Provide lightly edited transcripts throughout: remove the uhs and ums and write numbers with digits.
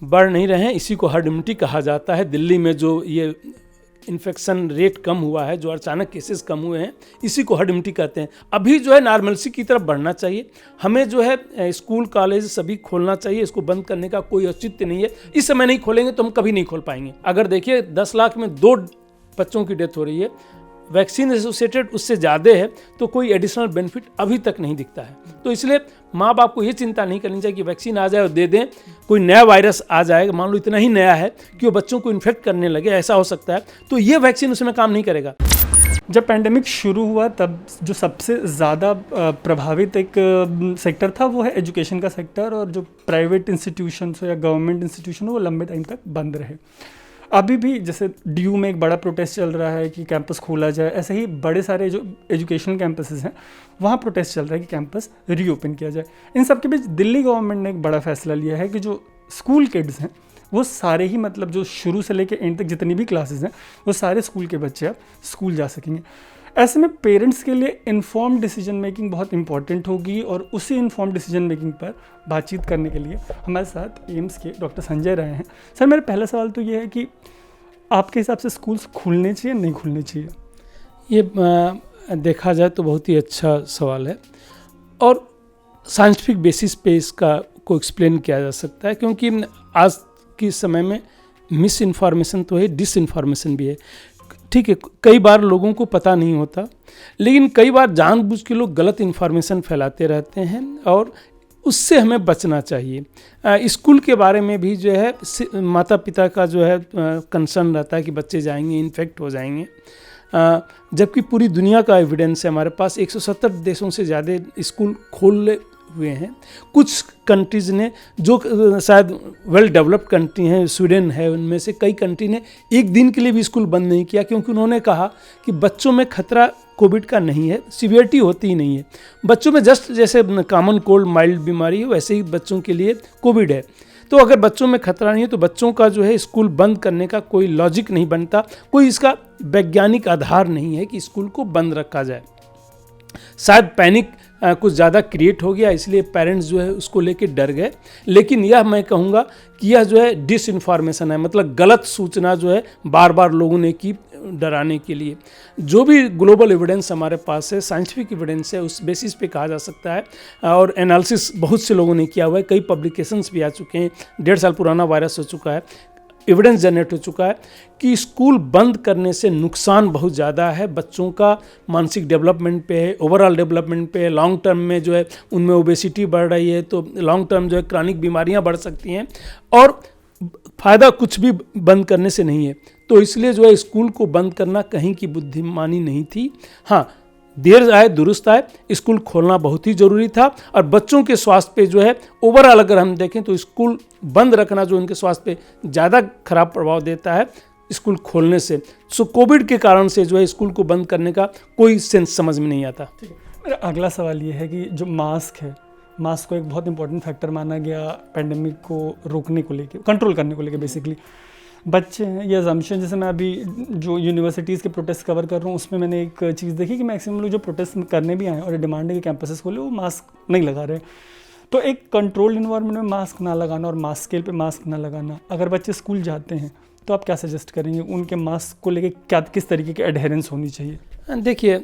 बढ़ नहीं रहे हैं, इसी को हर्ड इम्यूनिटी कहा जाता है। दिल्ली में जो ये इन्फेक्शन रेट कम हुआ है, जो अचानक केसेस कम हुए हैं, इसी को हर्ड इम्यूनिटी कहते हैं। अभी जो है नॉर्मलसी की तरफ बढ़ना चाहिए। हमें जो है स्कूल कॉलेज सभी खोलना चाहिए, इसको बंद करने का कोई औचित्य नहीं है। इस समय नहीं खोलेंगे तो हम कभी नहीं खोल पाएंगे। अगर देखिए 10 लाख में 2 बच्चों की डेथ हो रही है, वैक्सीन एसोसिएटेड उससे ज़्यादा है, तो कोई एडिशनल बेनिफिट अभी तक नहीं दिखता है। तो इसलिए माँ बाप को ये चिंता नहीं करनी चाहिए कि वैक्सीन आ जाए और दे दें, कोई नया वायरस आ जाएगा, मान लो इतना ही नया है कि वो बच्चों को इन्फेक्ट करने लगे, ऐसा हो सकता है, तो ये वैक्सीन उसमें काम नहीं करेगा। जब पैंडेमिक शुरू हुआ तब जो सबसे ज़्यादा प्रभावित एक सेक्टर था वो है एजुकेशन का सेक्टर, और जो प्राइवेट इंस्टीट्यूशंस हो या गवर्नमेंट इंस्टीट्यूशन हो वो लंबे टाइम तक बंद रहे। अभी भी जैसे डीयू में एक बड़ा प्रोटेस्ट चल रहा है कि कैंपस खोला जाए, ऐसे ही बड़े सारे जो एजुकेशनल कैंपसेस हैं वहाँ प्रोटेस्ट चल रहा है कि कैंपस रीओपन किया जाए। इन सब के बीच दिल्ली गवर्नमेंट ने एक बड़ा फैसला लिया है कि जो स्कूल किड्स हैं वो सारे ही, मतलब जो शुरू से लेकर एंड तक जितनी भी क्लासेस हैं वो सारे स्कूल के बच्चे अब स्कूल जा सकेंगे। ऐसे में पेरेंट्स के लिए इन्फॉर्म्ड डिसीजन मेकिंग बहुत इंपॉर्टेंट होगी, और उसी इन्फॉर्म्ड डिसीजन मेकिंग पर बातचीत करने के लिए हमारे साथ एम्स के डॉक्टर संजय रहे हैं। सर, मेरा पहला सवाल तो ये है कि आपके हिसाब से स्कूल्स खुलने चाहिए नहीं खुलने चाहिए? ये देखा जाए तो बहुत ही अच्छा सवाल है, और साइंटिफिक बेसिस पे इसका को एक्सप्लेन किया जा सकता है, क्योंकि आज के समय में मिस इन्फॉर्मेशन तो है, डिसइन्फॉर्मेशन भी है। ठीक है, कई बार लोगों को पता नहीं होता, लेकिन कई बार जानबूझ के लोग गलत इन्फॉर्मेशन फैलाते रहते हैं, और उससे हमें बचना चाहिए। स्कूल के बारे में भी जो है माता पिता का जो है कंसर्न रहता है कि बच्चे जाएंगे इन्फेक्ट हो जाएंगे, जबकि पूरी दुनिया का एविडेंस है हमारे पास। 170 देशों से ज़्यादा स्कूल खोले हुए हैं। कुछ कंट्रीज़ ने जो शायद वेल डेवलप्ड कंट्री हैं, स्वीडन है, उनमें से कई कंट्री ने एक दिन के लिए भी स्कूल बंद नहीं किया, क्योंकि उन्होंने कहा कि बच्चों में खतरा कोविड का नहीं है, सीवियरिटी होती ही नहीं है। बच्चों में जस्ट जैसे कॉमन कोल्ड माइल्ड बीमारी है, वैसे ही बच्चों के लिए कोविड है। तो अगर बच्चों में खतरा नहीं है तो बच्चों का जो है स्कूल बंद करने का कोई लॉजिक नहीं बनता, कोई इसका वैज्ञानिक आधार नहीं है कि स्कूल को बंद रखा जाए। शायद पैनिक कुछ ज़्यादा क्रिएट हो गया, इसलिए पेरेंट्स जो है उसको लेके डर गए। लेकिन यह मैं कहूँगा कि यह जो है डिसइन्फॉर्मेशन है, मतलब गलत सूचना जो है बार बार लोगों ने की डराने के लिए। जो भी ग्लोबल एविडेंस हमारे पास है, साइंटिफिक एविडेंस है, उस बेसिस पे कहा जा सकता है, और एनालिसिस बहुत से लोगों ने किया हुआ है, कई पब्लिकेशंस भी आ चुके हैं, 1.5 साल पुराना वायरस हो चुका है, एविडेंस जनरेट हो चुका है कि स्कूल बंद करने से नुकसान बहुत ज़्यादा है। बच्चों का मानसिक डेवलपमेंट पे है, ओवरऑल डेवलपमेंट पे है, लॉन्ग टर्म में जो है उनमें ओबेसिटी बढ़ रही है, तो लॉन्ग टर्म जो है क्रॉनिक बीमारियां बढ़ सकती हैं, और फ़ायदा कुछ भी बंद करने से नहीं है। तो इसलिए जो है स्कूल को बंद करना कहीं की बुद्धिमानी नहीं थी। हाँ, देर आए दुरुस्त आए, स्कूल खोलना बहुत ही ज़रूरी था, और बच्चों के स्वास्थ्य पे जो है ओवरऑल अगर हम देखें तो स्कूल बंद रखना जो उनके स्वास्थ्य पे ज़्यादा खराब प्रभाव देता है स्कूल खोलने से। सो कोविड के कारण से जो है स्कूल को बंद करने का कोई सेंस समझ में नहीं आता। मेरा अगला सवाल ये है कि जो मास्क है, मास्क को एक बहुत इंपॉर्टेंट फैक्टर माना गया पैंडेमिक को रोकने को लेके, कंट्रोल करने को लेके। बेसिकली बच्चे हैं, ये अजम्पशन, जैसे मैं अभी जो यूनिवर्सिटीज़ के प्रोटेस्ट कवर कर रहा हूँ उसमें मैंने एक चीज़ देखी कि मैक्सिमम लोग जो प्रोटेस्ट करने भी आए और डिमांड है कि कैंपसेस खोले, वो मास्क नहीं लगा रहे। तो एक कंट्रोल्ड इन्वायरमेंट में मास्क ना लगाना और मास स्केल पे मास्क ना लगाना, अगर बच्चे स्कूल जाते हैं तो आप क्या सजेस्ट करेंगे उनके मास्क को लेके, क्या किस तरीके की एडहेरेंस होनी चाहिए? देखिए,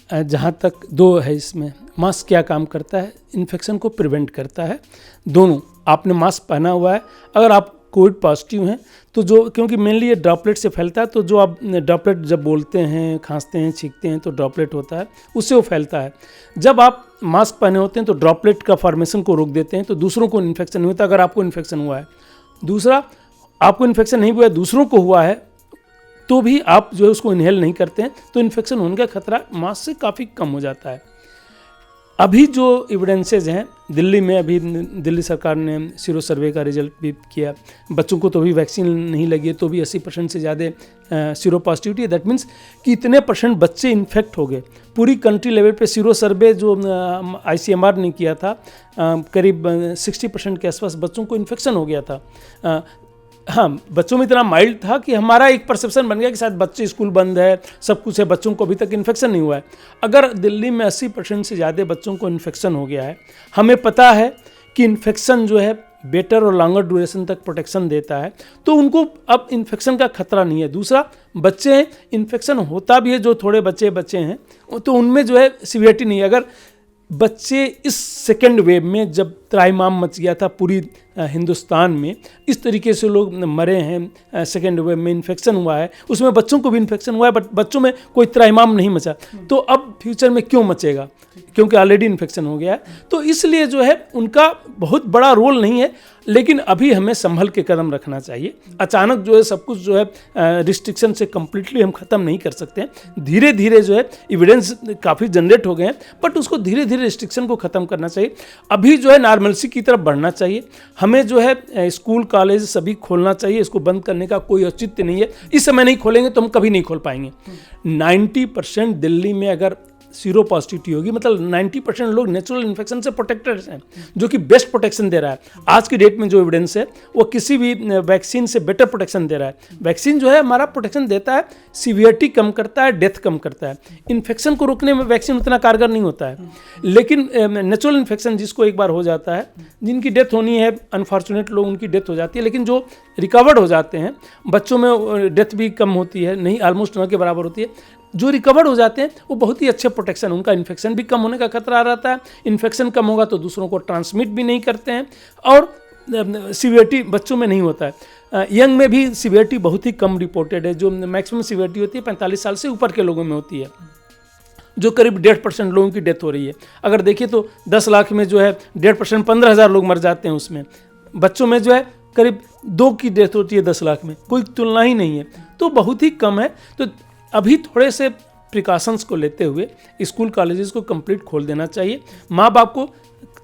जहाँ तक दो है इसमें, मास्क क्या काम करता है, इन्फेक्शन को प्रिवेंट करता है। दोनों, आपने मास्क पहना हुआ है, अगर आप कोविड पॉजिटिव हैं तो जो, क्योंकि मेनली ये ड्रॉपलेट से फैलता है, तो जो आप ड्रॉपलेट जब बोलते हैं, खांसते हैं, छींकते हैं तो ड्रॉपलेट होता है, उससे वो फैलता है। जब आप मास्क पहने होते हैं तो ड्रॉपलेट का फॉर्मेशन को रोक देते हैं, तो दूसरों को इन्फेक्शन नहीं होता अगर आपको इन्फेक्शन हुआ है। दूसरा, आपको इन्फेक्शन नहीं हुआ है, दूसरों को हुआ है, तो भी आप जो है उसको इनहेल नहीं करते हैं, तो इन्फेक्शन होने का खतरा मास्क से काफ़ी कम हो जाता है। अभी जो एविडेंसेज हैं, दिल्ली में अभी दिल्ली सरकार ने सीरो सर्वे का रिजल्ट भी किया, बच्चों को तो भी वैक्सीन नहीं लगी है तो भी 80% से ज़्यादा सीरो पॉजिटिविटी है। दैट मीन्स कि इतने % बच्चे इन्फेक्ट हो गए। पूरी कंट्री लेवल पे सीरो सर्वे जो ICMR ने किया था, करीब 60% के आसपास बच्चों को इन्फेक्शन हो गया था। हाँ, बच्चों में इतना माइल्ड था कि हमारा एक परसेप्शन बन गया कि शायद बच्चे स्कूल बंद है, सब कुछ है, बच्चों को अभी तक इन्फेक्शन नहीं हुआ है। अगर दिल्ली में 80% से ज़्यादा बच्चों को इन्फेक्शन हो गया है, हमें पता है कि इन्फेक्शन जो है बेटर और लॉन्गर ड्यूरेशन तक प्रोटेक्शन देता है, तो उनको अब इन्फेक्शन का खतरा नहीं है। दूसरा, बच्चे हैं, इन्फेक्शन होता भी है, जो थोड़े बच्चे हैं तो उनमें जो है सीवियरिटी नहीं है। अगर बच्चे इस सेकेंड वेव में जब त्राहिमाम मच गया था पूरी हिंदुस्तान में, इस तरीके से लोग मरे हैं, सेकेंड वेव में इन्फेक्शन हुआ है, उसमें बच्चों को भी इन्फेक्शन हुआ है, बट बच्चों में कोई त्राहिमाम नहीं मचा, तो अब फ्यूचर में क्यों मचेगा, क्योंकि ऑलरेडी इन्फेक्शन हो गया है। तो इसलिए जो है उनका बहुत बड़ा रोल नहीं है, लेकिन अभी हमें संभल के कदम रखना चाहिए। अचानक जो है सब कुछ जो है रिस्ट्रिक्शन से कम्प्लीटली हम ख़त्म नहीं कर सकते हैं। धीरे धीरे जो है एविडेंस काफ़ी जनरेट हो गए हैं, बट उसको धीरे धीरे रिस्ट्रिक्शन को ख़त्म करना चाहिए। अभी जो है नॉर्मलसी की तरफ बढ़ना चाहिए। हमें जो है स्कूल कॉलेज सभी खोलना चाहिए, इसको बंद करने का कोई औचित्य नहीं है। इस समय नहीं खोलेंगे तो हम कभी नहीं खोल पाएंगे। 90% दिल्ली में अगर सीरो पॉजिटिविटी होगी, मतलब 90% लोग नेचुरल इन्फेक्शन से प्रोटेक्टेड हैं, जो कि बेस्ट प्रोटेक्शन दे रहा है। आज की डेट में जो एविडेंस है वो किसी भी वैक्सीन से बेटर प्रोटेक्शन दे रहा है। वैक्सीन जो है हमारा प्रोटेक्शन देता है, सीवियरिटी कम करता है, डेथ कम करता है। इन्फेक्शन को रोकने में वैक्सीन उतना कारगर नहीं होता है, लेकिन नेचुरल इन्फेक्शन जिसको एक बार हो जाता है, जिनकी डेथ होनी है, अनफॉर्चुनेट लोग उनकी डेथ हो जाती है, लेकिन जो रिकवर्ड हो जाते हैं, बच्चों में डेथ भी कम होती है, नहीं ऑलमोस्ट न के बराबर होती है। जो रिकवर हो जाते हैं वो बहुत ही अच्छे प्रोटेक्शन, उनका इन्फेक्शन भी कम होने का खतरा रहता है। इन्फेक्शन कम होगा तो दूसरों को ट्रांसमिट भी नहीं करते हैं, और सीवियरिटी बच्चों में नहीं होता है। यंग में भी सीवियरिटी बहुत ही कम रिपोर्टेड है। जो मैक्सिमम सीवियरिटी होती है 45 साल से ऊपर के लोगों में होती है, जो करीब 1.5% लोगों की डेथ हो रही है। अगर देखिए तो 10 लाख में जो है 1.5% 15,000 लोग मर जाते हैं उसमें। बच्चों में जो है करीब 2 की डेथ होती है 10 लाख में, कोई तुलना ही नहीं है, तो बहुत ही कम है। तो अभी थोड़े से प्रिकॉशंस को लेते हुए स्कूल कॉलेजेस को कंप्लीट खोल देना चाहिए। माँ बाप को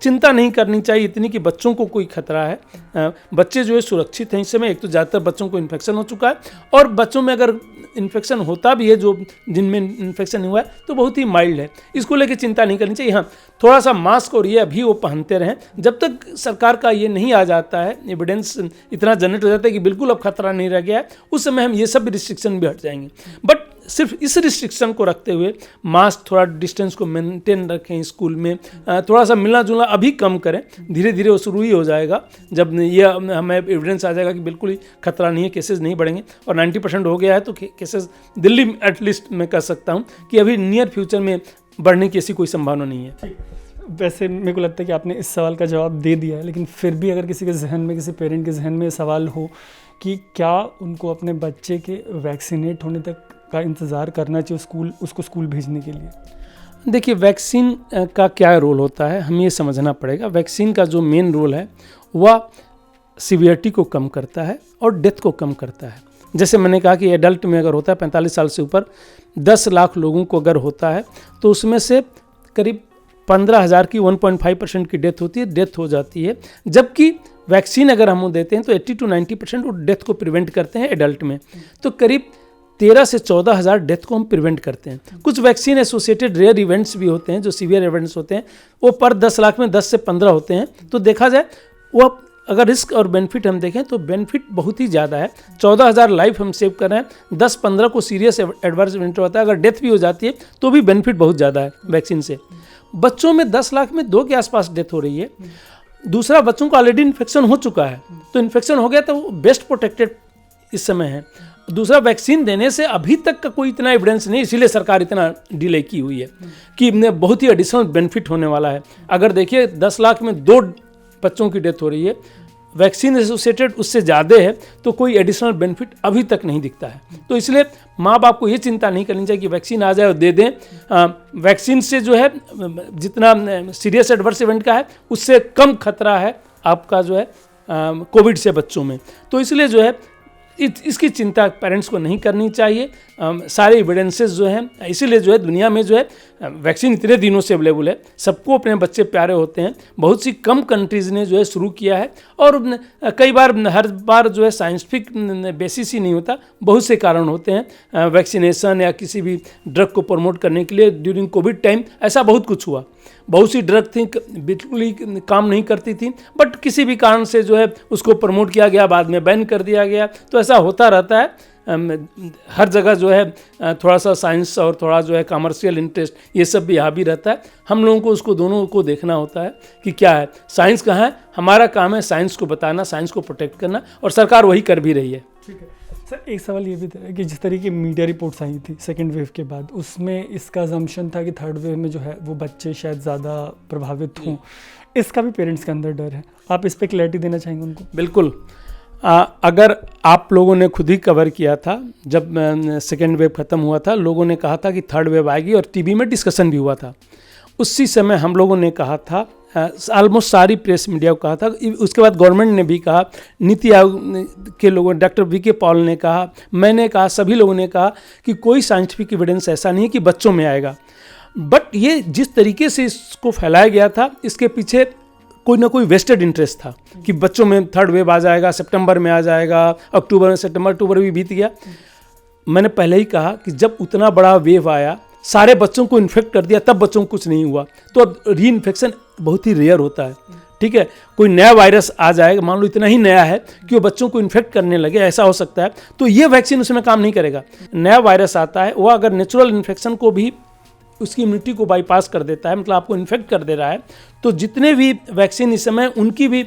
चिंता नहीं करनी चाहिए इतनी कि बच्चों को कोई खतरा है। बच्चे जो है सुरक्षित हैं इस समय। एक तो ज़्यादातर बच्चों को इन्फेक्शन हो चुका है, और बच्चों में अगर इन्फेक्शन होता भी है, जो जिनमें इन्फेक्शन हुआ है, तो बहुत ही माइल्ड है। इसको लेकर चिंता नहीं करनी चाहिए। हाँ, थोड़ा सा मास्क और ये अभी वो पहनते रहें, जब तक सरकार का ये नहीं आ जाता है, एविडेंस इतना जनरेट हो जाता है कि बिल्कुल अब खतरा नहीं रह गया है, उस समय हम ये सब रिस्ट्रिक्शन भी हट जाएंगे। बट सिर्फ इस रिस्ट्रिक्शन को रखते हुए मास्क, थोड़ा डिस्टेंस को मेंटेन रखें, स्कूल में थोड़ा सा मिलना जुलना अभी कम करें। धीरे धीरे वो शुरू ही हो जाएगा, जब ये हमें एविडेंस आ जाएगा कि बिल्कुल ही खतरा नहीं है, केसेस नहीं बढ़ेंगे। और 90% हो गया है तो केसेस दिल्ली एटलीस्ट मैं कह सकता हूँ कि अभी नियर फ्यूचर में बढ़ने की ऐसी कोई संभावना नहीं है। वैसे मेरे को लगता है कि आपने इस सवाल का जवाब दे दिया है, लेकिन फिर भी अगर किसी के जहन में, किसी पेरेंट के जहन में सवाल हो कि क्या उनको अपने बच्चे के वैक्सीनेट होने तक का इंतज़ार करना चाहिए उसको स्कूल भेजने के लिए। देखिए, वैक्सीन का क्या रोल होता है हमें ये समझना पड़ेगा। वैक्सीन का जो मेन रोल है वह सीवियरिटी को कम करता है और डेथ को कम करता है। जैसे मैंने कहा कि एडल्ट में अगर होता है 45 साल से ऊपर 10 लाख लोगों को अगर होता है, तो उसमें से करीब 15,000 की 1.5% की डेथ होती है, डेथ हो जाती है। जबकि वैक्सीन अगर हम देते हैं तो 80 to 90% वो डेथ को प्रिवेंट करते हैं एडल्ट में। तो करीब 13 से 14,000 डेथ को हम प्रिवेंट करते हैं। कुछ वैक्सीन एसोसिएटेड रेयर इवेंट्स भी होते हैं, जो सीवियर इवेंट्स होते हैं, वो पर 10 लाख में 10 से 15 होते हैं। तो देखा जाए वो अगर रिस्क और बेनिफिट हम देखें तो बेनिफिट बहुत ही ज़्यादा है। 14,000 लाइफ हम सेव कर रहे हैं, 10-15 को सीरियस एडवर्स इवेंट होता है। अगर डेथ भी हो जाती है तो भी बेनिफिट बहुत ज़्यादा है वैक्सीन से। बच्चों में 10 लाख में 2 के आसपास डेथ हो रही है। दूसरा, बच्चों को ऑलरेडी इन्फेक्शन हो चुका है, तो इन्फेक्शन हो गया तो वो बेस्ट प्रोटेक्टेड इस समय है। दूसरा, वैक्सीन देने से अभी तक का कोई इतना एविडेंस नहीं, इसीलिए सरकार इतना डिले की हुई है कि बहुत ही एडिशनल बेनिफिट होने वाला है। अगर देखिए 10 लाख में 2 बच्चों की डेथ हो रही है, वैक्सीन एसोसिएटेड उससे ज़्यादा है, तो कोई एडिशनल बेनिफिट अभी तक नहीं दिखता है। तो इसलिए माँ बाप को ये चिंता नहीं करनी चाहिए कि वैक्सीन आ जाए और दे दें। वैक्सीन से जो है जितना सीरियस एडवर्स इवेंट का है उससे कम खतरा है आपका जो है कोविड से बच्चों में। तो इसलिए जो है इसकी चिंता पेरेंट्स को नहीं करनी चाहिए। सारे एविडेंसेस जो हैं, इसीलिए जो है दुनिया में जो है वैक्सीन इतने दिनों से अवेलेबल है, सबको अपने बच्चे प्यारे होते हैं। बहुत सी कम कंट्रीज़ ने जो है शुरू किया है, और कई बार हर बार जो है साइंटिफिक बेसिस ही नहीं होता, बहुत से कारण होते हैं। वैक्सीनेशन या किसी भी ड्रग को प्रमोट करने के लिए ड्यूरिंग कोविड टाइम ऐसा बहुत कुछ हुआ। बहुत सी ड्रग थी बिल्कुल ही काम नहीं करती थी, बट किसी भी कारण से जो है उसको प्रमोट किया गया, बाद में बैन कर दिया गया। तो ऐसा होता रहता है। हर जगह जो है थोड़ा सा साइंस और थोड़ा जो है कमर्शियल इंटरेस्ट ये सब भी यहाँ भी रहता है। हम लोगों को उसको दोनों को देखना होता है कि क्या है, साइंस कहाँ है। हमारा काम है साइंस को बताना, साइंस को प्रोटेक्ट करना, और सरकार वही कर भी रही है। ठीक है सर, एक सवाल ये भी था कि जिस तरीके मीडिया रिपोर्ट्स आई थी सेकेंड वेव के बाद, उसमें इसका अजम्पशन था कि थर्ड वेव में जो है वो बच्चे शायद ज़्यादा प्रभावित हों। इसका भी पेरेंट्स के अंदर डर है, आप इस पर क्लैरिटी देना चाहेंगे उनको? बिल्कुल। अगर आप लोगों ने खुद ही कवर किया था, जब सेकेंड वेव ख़त्म हुआ था, लोगों ने कहा था कि थर्ड वेव आएगी और टीवी में डिस्कशन भी हुआ था। उसी समय हम लोगों ने कहा था, ऑलमोस्ट सारी प्रेस मीडिया को कहा था, उसके बाद गवर्नमेंट ने भी कहा, नीति आयोग के लोगों, डॉक्टर वी.के. पॉल ने कहा, मैंने कहा, सभी लोगों ने कहा कि कोई साइंटिफिक एविडेंस ऐसा नहीं है कि बच्चों में आएगा। बट ये जिस तरीके से इसको फैलाया गया था, इसके पीछे कोई ना कोई वेस्टेड इंटरेस्ट था कि बच्चों में थर्ड वेव आ जाएगा, सितंबर में आ जाएगा, अक्टूबर में, सितंबर अक्टूबर भी बीत गया। मैंने पहले ही कहा कि जब उतना बड़ा वेव आया, सारे बच्चों को इन्फेक्ट कर दिया, तब बच्चों को कुछ नहीं हुआ। तो री इन्फेक्शन बहुत ही रेयर होता है। ठीक है, कोई नया वायरस आ जाएगा, मान लो इतना ही नया है कि वो बच्चों को इन्फेक्ट करने लगे, ऐसा हो सकता है, तो ये वैक्सीन उसमें काम नहीं करेगा। नया वायरस आता है, वो अगर नेचुरल इन्फेक्शन को भी, उसकी इम्यूनिटी को बाईपास कर देता है, मतलब आपको इन्फेक्ट कर दे रहा है, तो जितने भी वैक्सीन इस समय, उनकी भी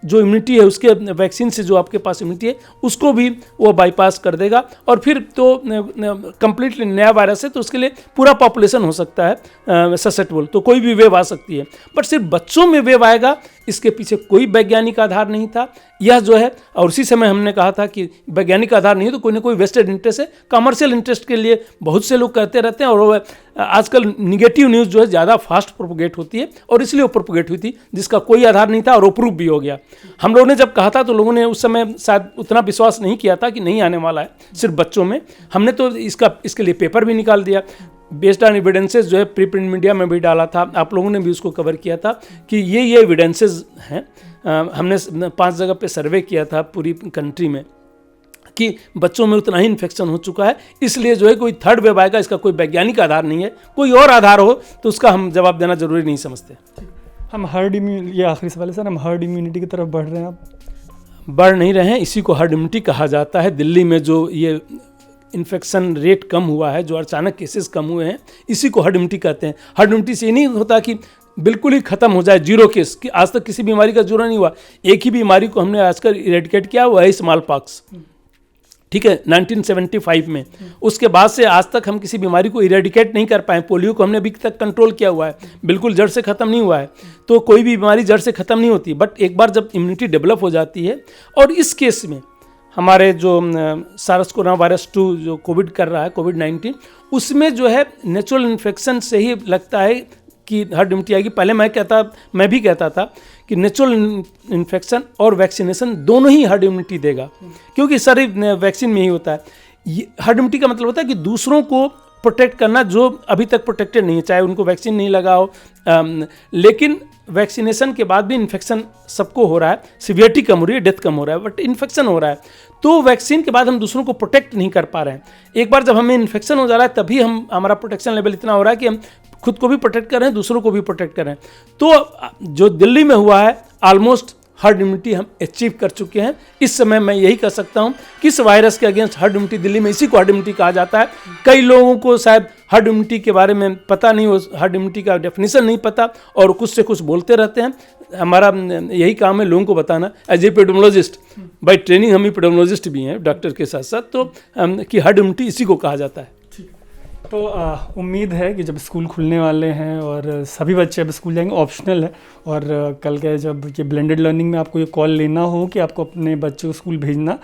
जो इम्यूनिटी है, उसके वैक्सीन से जो आपके पास इम्यूनिटी है, उसको भी वो बाईपास कर देगा, और फिर तो कंप्लीटली नया वायरस है, तो उसके लिए पूरा पॉपुलेशन हो सकता है ससेप्टेबल, तो कोई भी वेव आ सकती है। बट सिर्फ बच्चों में वेव आएगा, इसके पीछे कोई वैज्ञानिक आधार नहीं था। यह जो है, और उसी समय हमने कहा था कि वैज्ञानिक आधार नहीं है तो कोई ना कोई वेस्टेड इंटरेस्ट है, कमर्शियल इंटरेस्ट के लिए बहुत से लोग करते रहते हैं, और आजकल निगेटिव न्यूज़ जो है ज़्यादा फास्ट प्रोपोगेट होती है, और इसलिए वो प्रोपोगेट हुई थी जिसका कोई आधार नहीं था, और अप्रूव भी हो गया। हम लोगों ने जब कहा था तो लोगों ने उस समय शायद उतना विश्वास नहीं किया था कि नहीं आने वाला है सिर्फ बच्चों में। हमने तो इसके लिए पेपर भी निकाल दिया, बेस्ड ऑन एविडेंसेस जो है प्री प्रिंट मीडिया में भी डाला था, आप लोगों ने भी उसको कवर किया था कि ये एविडेंसेस हैं। हमने 5 जगह पे सर्वे किया था पूरी कंट्री में कि बच्चों में उतना ही इन्फेक्शन हो चुका है, इसलिए जो है कोई थर्ड वेव आएगा, इसका कोई वैज्ञानिक आधार नहीं है। कोई और आधार हो तो उसका हम जवाब देना जरूरी नहीं समझते। हम हर्ड इम्यूनिटी, ये आखिरी सवाल है सर, हम हर्ड इम्यूनिटी की तरफ बढ़ रहे हैं? आप बढ़ नहीं रहे हैं, इसी को हर्ड इम्यूनिटी कहा जाता है। दिल्ली में जो ये इन्फेक्शन रेट कम हुआ है, जो अचानक केसेस कम हुए हैं, इसी को हर्ड इम्यूनिटी कहते हैं। हर्ड इम्यूनिटी से ये नहीं होता कि बिल्कुल ही खत्म हो जाए, जीरो केस, कि आज तक किसी बीमारी का जीरो नहीं हुआ। एक ही बीमारी को हमने आजकल इरेडिकेट किया, वो है स्मॉल पॉक्स। ठीक है, 1975 में, उसके बाद से आज तक हम किसी बीमारी को इरेडिकेट नहीं कर पाए। पोलियो को हमने अभी तक कंट्रोल किया हुआ है, बिल्कुल जड़ से ख़त्म नहीं हुआ है। तो कोई भी बीमारी जड़ से ख़त्म नहीं होती, बट एक बार जब इम्यूनिटी डेवलप हो जाती है, और इस केस में हमारे जो सार्स कोरोना वायरस 2 जो कोविड कर रहा है, कोविड-19, उसमें जो है नेचुरल इन्फेक्शन से ही लगता है कि हर्ड इम्यूनिटी आएगी। पहले मैं भी कहता था कि नेचुरल इन्फेक्शन और वैक्सीनेशन दोनों ही हर्ड इम्यूनिटी देगा, क्योंकि सारी वैक्सीन में ही होता है। हर्ड इम्यूनिटी का मतलब होता है कि दूसरों को प्रोटेक्ट करना जो अभी तक प्रोटेक्टेड नहीं है, चाहे उनको वैक्सीन नहीं लगा हो, लेकिन वैक्सीनेशन के बाद भी इन्फेक्शन सबको हो रहा है, सिवियरिटी कम हो रही है, डेथ कम हो रहा है, बट इन्फेक्शन हो रहा है। तो वैक्सीन के बाद हम दूसरों को प्रोटेक्ट नहीं कर पा रहे हैं। एक बार जब हमें इन्फेक्शन हो जा रहा है, तभी हमारा प्रोटेक्शन लेवल इतना हो रहा है कि हम खुद को भी प्रोटेक्ट कर रहे हैं, दूसरों को भी प्रोटेक्ट कर रहे हैं। तो जो दिल्ली में हुआ है, ऑलमोस्ट हर्ड इम्यूनिटी हम अचीव कर चुके हैं। इस समय मैं यही कह सकता हूं कि इस वायरस के अगेंस्ट हर्ड इम्यूनिटी दिल्ली में, इसी को हर्ड इम्यूनिटी कहा जाता है। कई लोगों को शायद हर्ड इम्यूनिटी के बारे में पता नहीं, वो हर्ड इम्यूनिटी का डेफिनेशन नहीं पता, और कुछ से कुछ बोलते रहते हैं। हमारा यही काम है लोगों को बताना, as a epidemiologist, by training हम एपिडेमियोलॉजिस्ट भी हैं डॉक्टर के साथ साथ, तो कि हर्ड इम्यूनिटी इसी को कहा जाता है। तो उम्मीद है कि जब स्कूल खुलने वाले हैं और सभी बच्चे अब स्कूल जाएंगे, ऑप्शनल है, और कल के जब ये ब्लेंडेड लर्निंग में आपको ये कॉल लेना हो कि आपको अपने बच्चे को स्कूल भेजना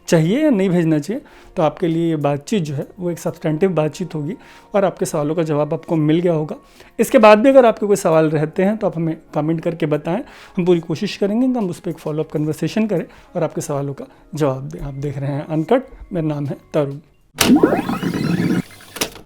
चाहिए या नहीं भेजना चाहिए, तो आपके लिए ये बातचीत जो है वो एक सब्सटेंटिव बातचीत होगी, और आपके सवालों का जवाब आपको मिल गया होगा। इसके बाद भी अगर आपके कोई सवाल रहते हैं तो आप हमें कमेंट करके बताएं, हम पूरी कोशिश करेंगे कि हम उस पर एक फॉलोअप कन्वर्सेशन करें और आपके सवालों का जवाब दें। आप देख रहे हैं अनकट, मेरा नाम है तरुण।